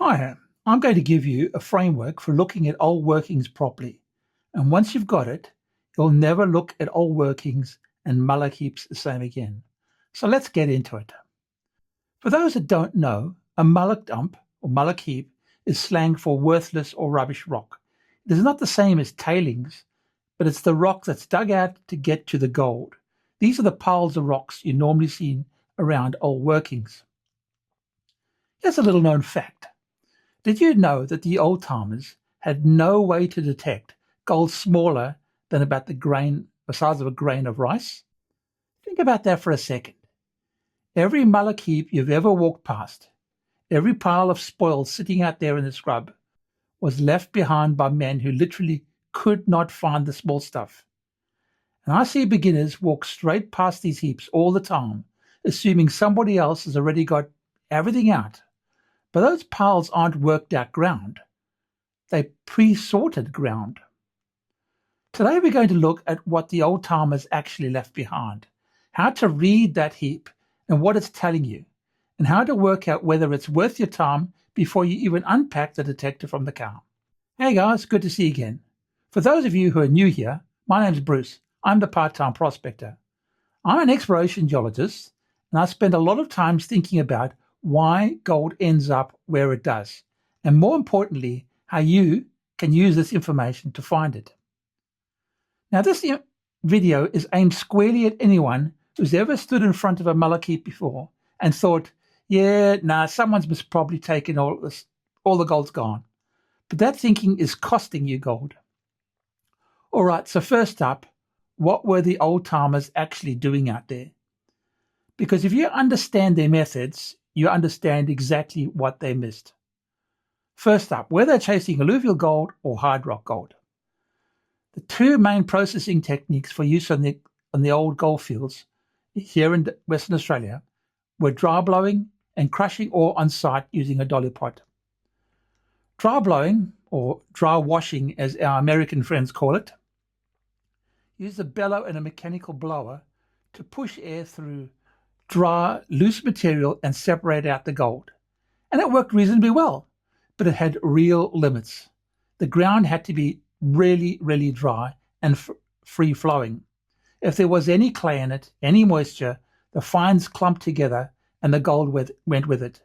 Hi, I'm going to give you a framework for looking at old workings properly. And once you've got it, you'll never look at old workings and mullock heaps the same again. So let's get into it. For those that don't know, a mullock dump or mullock heap is slang for worthless or rubbish rock. It is not the same as tailings, but it's the rock that's dug out to get to the gold. These are the piles of rocks you normally see around old workings. Here's a little known fact. Did you know that the old timers had no way to detect gold smaller than about the size of a grain of rice? Think about that for a second. Every mullock heap you've ever walked past, every pile of spoil sitting out there in the scrub, was left behind by men who literally could not find the small stuff. And I see beginners walk straight past these heaps all the time, assuming somebody else has already got everything out. But those piles aren't worked out ground. They pre-sorted ground. Today we're going to look at what the old timers actually left behind, how to read that heap and what it's telling you, and how to work out whether it's worth your time before you even unpack the detector from the car. Hey guys, good to see you again. For those of you who are new here, my name's Bruce. I'm the part-time prospector. I'm an exploration geologist, and I spend a lot of time thinking about why gold ends up where it does, and more importantly, how you can use this information to find it. Now, this video is aimed squarely at anyone who's ever stood in front of a mullock heap before and thought, someone's probably taken all this, all the gold's gone. But that thinking is costing you gold. All right, so first up, what were the old timers actually doing out there? Because if you understand their methods, you understand exactly what they missed. First up, were they chasing alluvial gold or hard rock gold? The two main processing techniques for use on the old gold fields here in Western Australia were dryblowing and crushing ore on site using a dolly pot. Dryblowing, or dry washing as our American friends call it, used a bellow and a mechanical blower to push air through dry, loose material and separate out the gold. And it worked reasonably well, but it had real limits. The ground had to be really, really dry and free flowing. If there was any clay in it, any moisture, the fines clumped together and the gold went with it.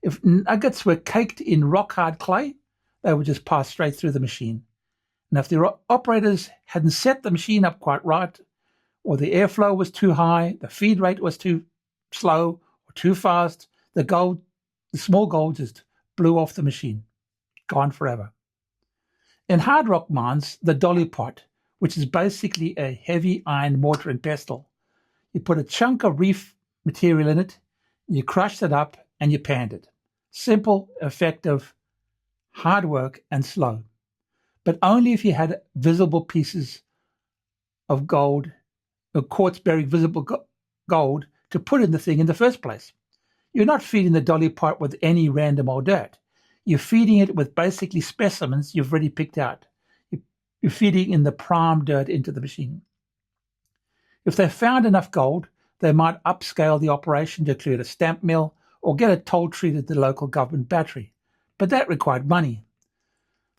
If nuggets were caked in rock hard clay, they would just pass straight through the machine. And if the operators hadn't set the machine up quite right, or the airflow was too high, the feed rate was too slow or too fast, the small gold just blew off the machine, gone forever. In hard rock mines, the dolly pot, which is basically a heavy iron mortar and pestle, you put a chunk of reef material in it, you crushed it up, and you panned it. Simple, effective, hard work, and slow. But only if you had visible pieces of gold, or quartz-bearing visible gold, to put in the thing in the first place. You're not feeding the dolly pot with any random old dirt. You're feeding it with basically specimens you've already picked out. You're feeding in the prime dirt into the machine. If they found enough gold, they might upscale the operation to include a stamp mill or get it toll treated at the local government battery. But that required money.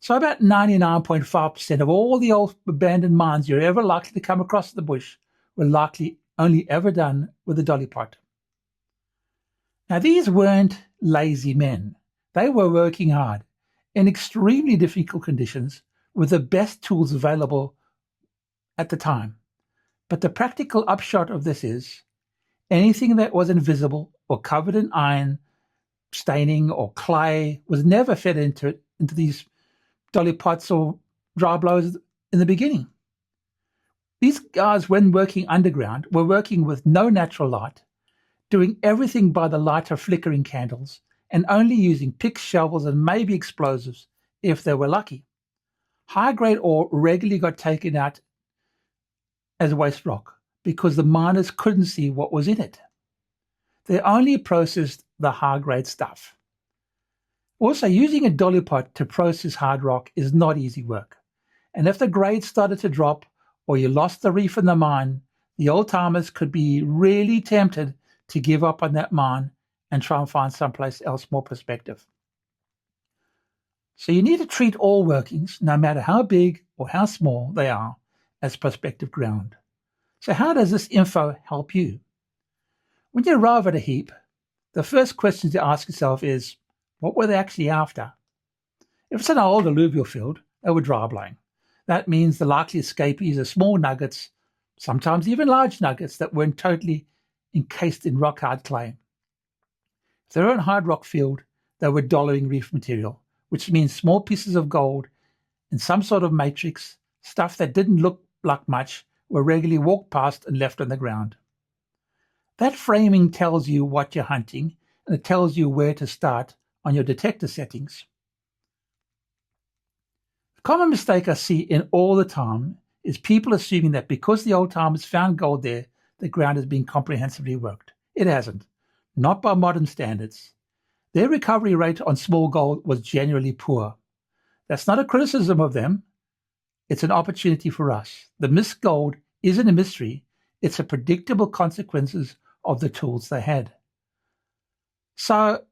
So about 99.5% of all the old abandoned mines you're ever likely to come across in the bush were likely only ever done with a dolly pot. Now, these weren't lazy men. They were working hard in extremely difficult conditions with the best tools available at the time. But the practical upshot of this is anything that was invisible or covered in iron, staining, or clay was never fed into these dolly pots or dry blowers in the beginning. These guys, when working underground, were working with no natural light, doing everything by the light of flickering candles, and only using picks, shovels, and maybe explosives if they were lucky. High-grade ore regularly got taken out as waste rock because the miners couldn't see what was in it. They only processed the high-grade stuff. Also, using a dolly pot to process hard rock is not easy work. And if the grade started to drop or you lost the reef in the mine, the old-timers could be really tempted to give up on that mine and try and find someplace else more prospective. So you need to treat all workings, no matter how big or how small they are, as prospective ground. So how does this info help you? When you arrive at a heap, the first question to ask yourself is, what were they actually after? If it's an old alluvial field, they were dryblowing. That means the likely escapees are small nuggets, sometimes even large nuggets that weren't totally encased in rock-hard clay. If they're in a hard rock field, they were dollying reef material, which means small pieces of gold in some sort of matrix, stuff that didn't look like much, were regularly walked past and left on the ground. That framing tells you what you're hunting, and it tells you where to start on your detector settings. The common mistake I see in all the time is people assuming that because the old timers found gold there, the ground has been comprehensively worked. It hasn't, not by modern standards. Their recovery rate on small gold was generally poor. That's not a criticism of them. It's an opportunity for us. The missed gold isn't a mystery. It's a predictable consequences of the tools they had. So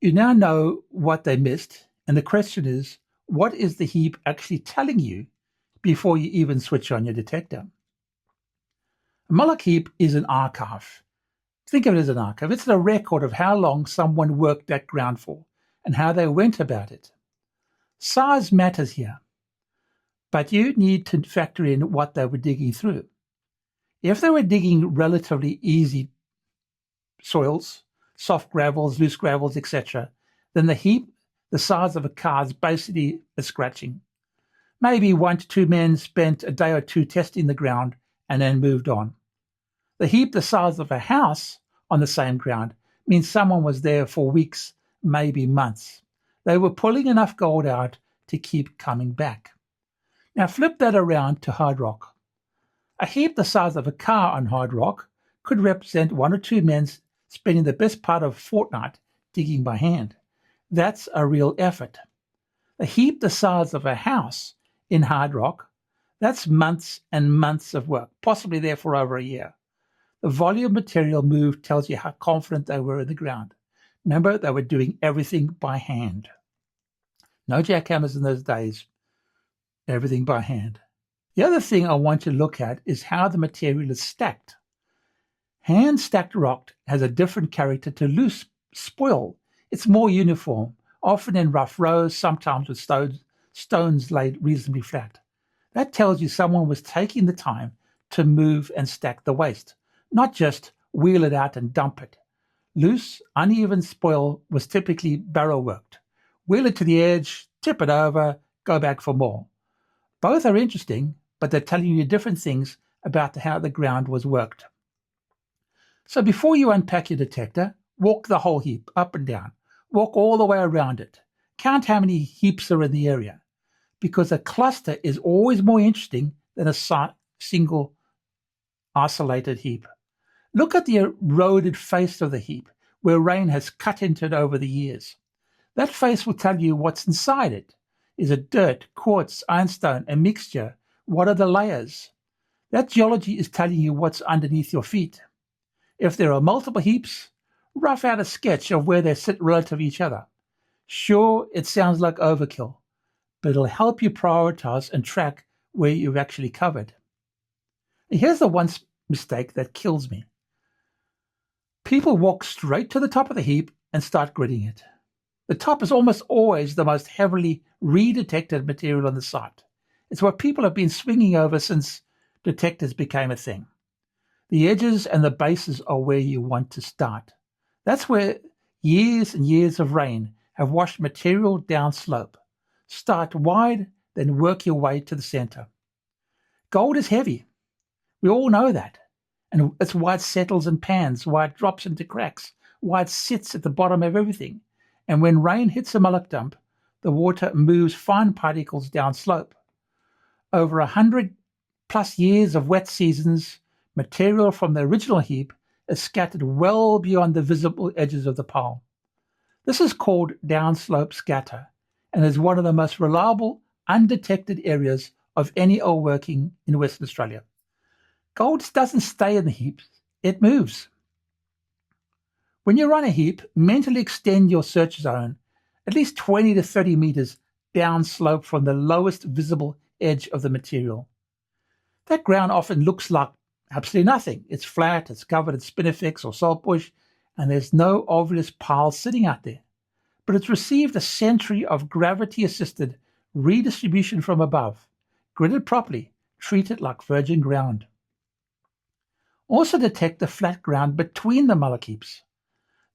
you now know what they missed, and the question is, what is the heap actually telling you before you even switch on your detector? A mullock heap is an archive. Think of it as an archive. It's a record of how long someone worked that ground for and how they went about it. Size matters here, but you need to factor in what they were digging through. If they were digging relatively easy soils, soft gravels, loose gravels, etc., then the heap, the size of a car, is basically a scratching. Maybe 1 to 2 men spent a day or two testing the ground and then moved on. The heap, the size of a house on the same ground, means someone was there for weeks, maybe months. They were pulling enough gold out to keep coming back. Now flip that around to hard rock. A heap the size of a car on hard rock could represent 1 or 2 men spending the best part of a fortnight digging by hand. That's a real effort. A heap the size of a house in hard rock, that's months and months of work, possibly there for over a year. The volume of material moved tells you how confident they were in the ground. Remember, they were doing everything by hand. No jackhammers in those days, everything by hand. The other thing I want you to look at is how the material is stacked. Hand-stacked rock has a different character to loose spoil. It's more uniform, often in rough rows, sometimes with stones laid reasonably flat. That tells you someone was taking the time to move and stack the waste, not just wheel it out and dump it. Loose, uneven spoil was typically barrel worked. Wheel it to the edge, tip it over, go back for more. Both are interesting, but they're telling you different things about how the ground was worked. So before you unpack your detector, walk the whole heap up and down. Walk all the way around it. Count how many heaps are in the area, because a cluster is always more interesting than a single isolated heap. Look at the eroded face of the heap, where rain has cut into it over the years. That face will tell you what's inside it. Is it dirt, quartz, ironstone, a mixture? What are the layers? That geology is telling you what's underneath your feet. If there are multiple heaps, rough out a sketch of where they sit relative to each other. Sure, it sounds like overkill, but it'll help you prioritize and track where you've actually covered. And here's the one mistake that kills me. People walk straight to the top of the heap and start gridding it. The top is almost always the most heavily redetected material on the site. It's what people have been swinging over since detectors became a thing. The edges and the bases are where you want to start. That's where years and years of rain have washed material downslope. Start wide, then work your way to the center. Gold is heavy. We all know that. And it's why it settles in pans, why it drops into cracks, why it sits at the bottom of everything. And when rain hits a mullock dump, the water moves fine particles downslope. Over 100 plus years of wet seasons, material from the original heap is scattered well beyond the visible edges of the pile. This is called downslope scatter and is one of the most reliable, undetected areas of any ore working in Western Australia. Gold doesn't stay in the heaps, it moves. When you're on a heap, mentally extend your search zone at least 20 to 30 meters downslope from the lowest visible edge of the material. That ground often looks like absolutely nothing. It's flat, it's covered in spinifex or saltbush, and there's no obvious pile sitting out there. But it's received a century of gravity-assisted redistribution from above, gridded properly, treated like virgin ground. Also detect the flat ground between the mullock heaps.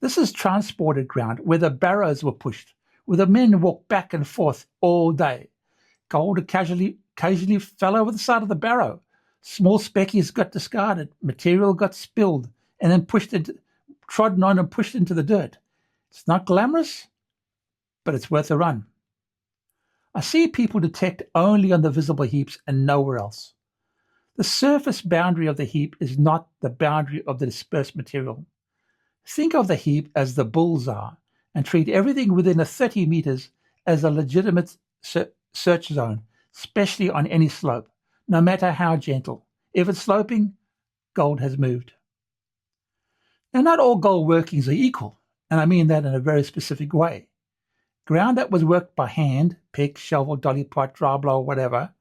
This is transported ground where the barrows were pushed, where the men walked back and forth all day. Gold occasionally fell over the side of the barrow. Small speccies got discarded, material got spilled, and then trodden on and pushed into the dirt. It's not glamorous, but it's worth a run. I see people detect only on the visible heaps and nowhere else. The surface boundary of the heap is not the boundary of the dispersed material. Think of the heap as the bullseye and treat everything within 30 meters as a legitimate search zone, especially on any slope, no matter how gentle. If it's sloping, gold has moved. Now, not all gold workings are equal, and I mean that in a very specific way. Ground that was worked by hand, pick, shovel, dolly pot, dryblower, whatever,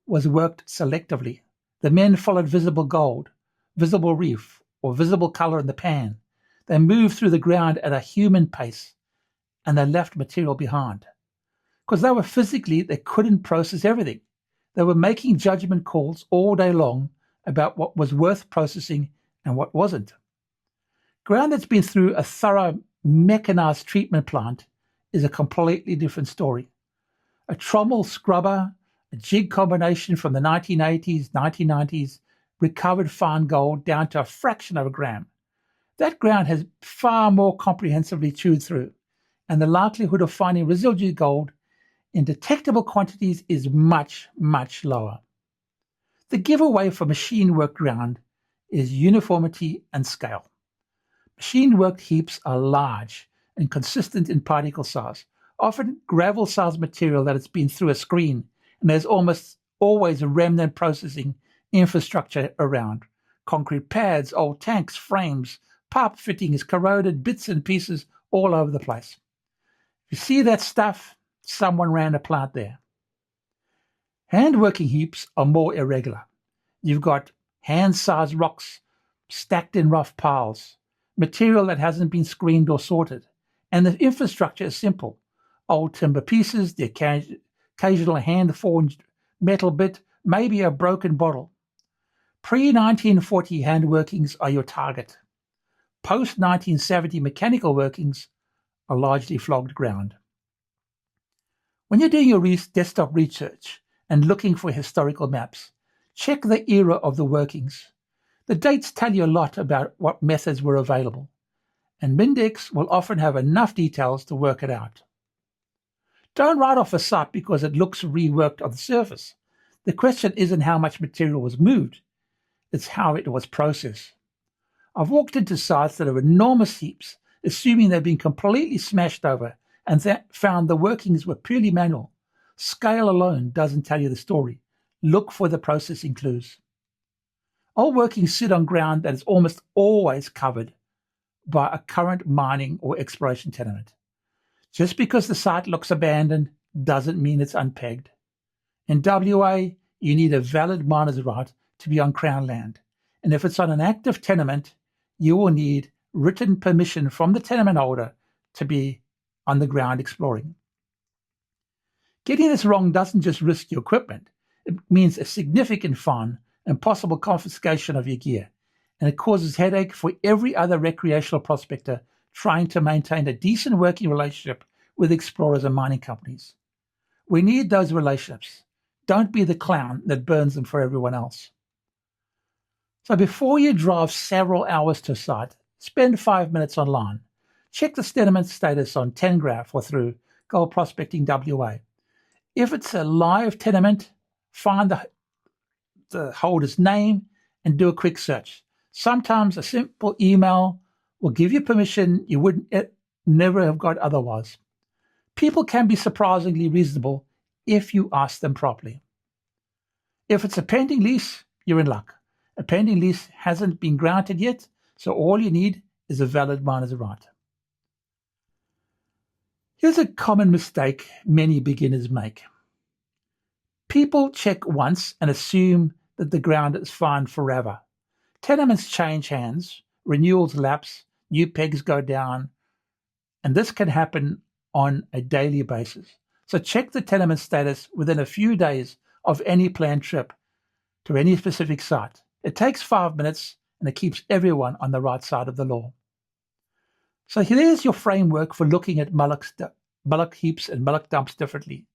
was worked selectively. The men followed visible gold, visible reef, or visible color in the pan. They moved through the ground at a human pace, and they left material behind. Because they couldn't process everything. They were making judgment calls all day long about what was worth processing and what wasn't. Ground that's been through a thorough mechanized treatment plant is a completely different story. A trommel scrubber, a jig combination from the 1980s, 1990s, recovered fine gold down to a fraction of a gram. That ground has far more comprehensively chewed through, and the likelihood of finding residual gold in detectable quantities is much, much lower. The giveaway for machine-worked ground is uniformity and scale. Machine-worked heaps are large and consistent in particle size, often gravel-sized material that has been through a screen, and there's almost always a remnant processing infrastructure around. Concrete pads, old tanks, frames, pipe fittings, corroded bits and pieces all over the place. You see that stuff? Someone ran a plant there. Hand-working heaps are more irregular. You've got hand-sized rocks stacked in rough piles, material that hasn't been screened or sorted, and the infrastructure is simple. Old timber pieces, the occasional hand-forged metal bit, maybe a broken bottle. Pre-1940 hand workings are your target. Post-1970 mechanical workings are largely flogged ground. When you're doing your desktop research and looking for historical maps, check the era of the workings. The dates tell you a lot about what methods were available, and Mindex will often have enough details to work it out. Don't write off a site because it looks reworked on the surface. The question isn't how much material was moved, it's how it was processed. I've walked into sites that are enormous heaps, assuming they've been completely smashed over, and found the workings were purely manual. Scale alone doesn't tell you the story. Look for the processing clues. Old workings sit on ground that is almost always covered by a current mining or exploration tenement. Just because the site looks abandoned doesn't mean it's unpegged. In WA, you need a valid miner's right to be on Crown land. And if it's on an active tenement, you will need written permission from the tenement holder to be on the ground exploring. Getting this wrong doesn't just risk your equipment. It means a significant fine and possible confiscation of your gear. And it causes headache for every other recreational prospector trying to maintain a decent working relationship with explorers and mining companies. We need those relationships. Don't be the clown that burns them for everyone else. So before you drive several hours to a site, spend 5 minutes online. Check the tenement status on Tengraph or through Gold Prospecting WA. If it's a live tenement, find the holder's name and do a quick search. Sometimes a simple email will give you permission you would never have got otherwise. People can be surprisingly reasonable if you ask them properly. If it's a pending lease, you're in luck. A pending lease hasn't been granted yet, so all you need is a valid miner's right. Here's a common mistake many beginners make. People check once and assume that the ground is fine forever. Tenements change hands, renewals lapse, new pegs go down, and this can happen on a daily basis. So check the tenement status within a few days of any planned trip to any specific site. It takes 5 minutes and it keeps everyone on the right side of the law. So here's your framework for looking at mullock heaps and mullock dumps differently.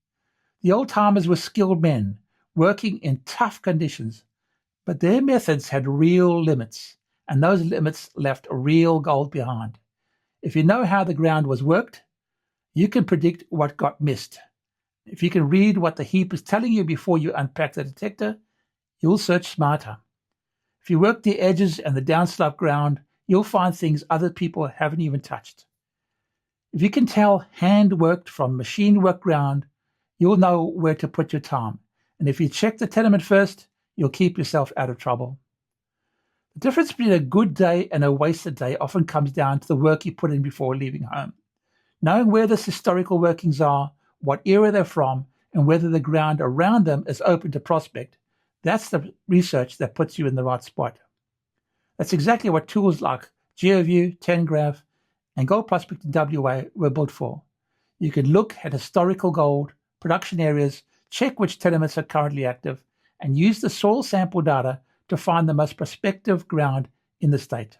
The old timers were skilled men working in tough conditions, but their methods had real limits, and those limits left real gold behind. If you know how the ground was worked, you can predict what got missed. If you can read what the heap is telling you before you unpack the detector, you'll search smarter. If you work the edges and the downslope ground, you'll find things other people haven't even touched. If you can tell hand-worked from machine-worked ground, you'll know where to put your time. And if you check the tenement first, you'll keep yourself out of trouble. The difference between a good day and a wasted day often comes down to the work you put in before leaving home. Knowing where the historical workings are, what era they're from, and whether the ground around them is open to prospect, that's the research that puts you in the right spot. That's exactly what tools like GeoView, 10Graph, and Gold Prospect in WA were built for. You can look at historical gold, production areas, check which tenements are currently active, and use the soil sample data to find the most prospective ground in the state.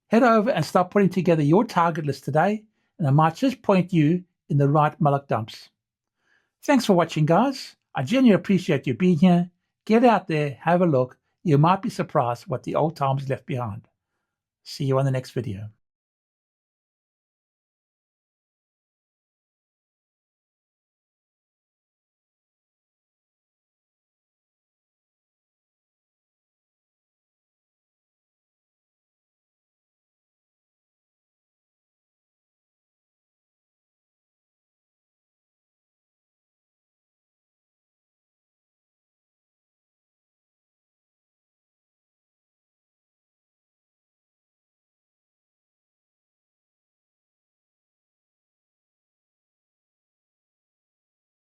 Head over and start putting together your target list today, and I might just point you in the right mullock dumps. Thanks for watching, guys. I genuinely appreciate you being here. Get out there, have a look. You might be surprised what the old times left behind. See you on the next video.